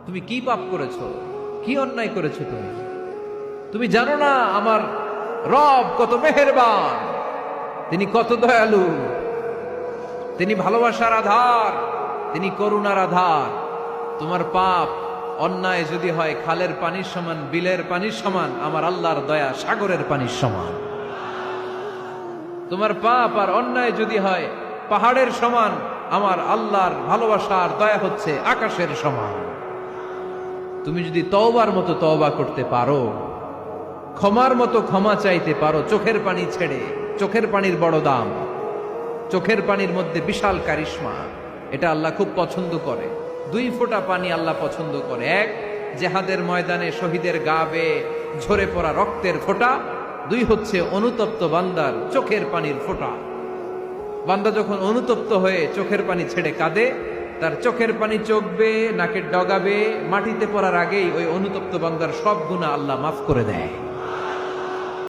তুমি কি পাপ করেছো, কি অন্যায় করেছো? তুমি জানো না আমার রব কত মেহেরবান, তিনি কত দয়ালু, তিনি ভালোবাসার আধার, তিনি করুণার আধার। তোমার পাপ অন্যায় যদি হয় খালের পানির সমান, বিলের পানির সমান, আমার আল্লাহর দয়া সাগরের পানির সমান। তোমার পাপ আর অন্যায় যদি হয় পাহাড়ের সমান, আমার আল্লাহর ভালোবাসার দয়া হচ্ছে আকাশের সমান। তুমি যদি তওবার মতো তওবা করতে পারো, ক্ষমার মতো ক্ষমা চাইতে পারো, চোখের পানি ছেড়ে, চোখের পানির বড় দাম, চোখের পানির মধ্যে বিশাল কারিশমা, এটা আল্লাহ খুব পছন্দ করে। 2 ফোঁটা পানি আল্লাহ পছন্দ করে। এক, জেহাদের ময়দানে শহীদের গা বেয়ে ঝরে পড়া রক্তের ফোঁটা। 2 হচ্ছে অনুতপ্ত বান্দার চোখের পানির ফোঁটা। বান্দা যখন অনুতপ্ত হয়ে চোখের পানি ছেড়ে কাঁদে, তার চোখের পানি চোখ বেয়ে নাকের ডগা বেয়ে মাটিতে পড়ার আগেই ওই অনুতপ্ত বান্দার সব গুনাহ আল্লাহ মাফ করে দেয়।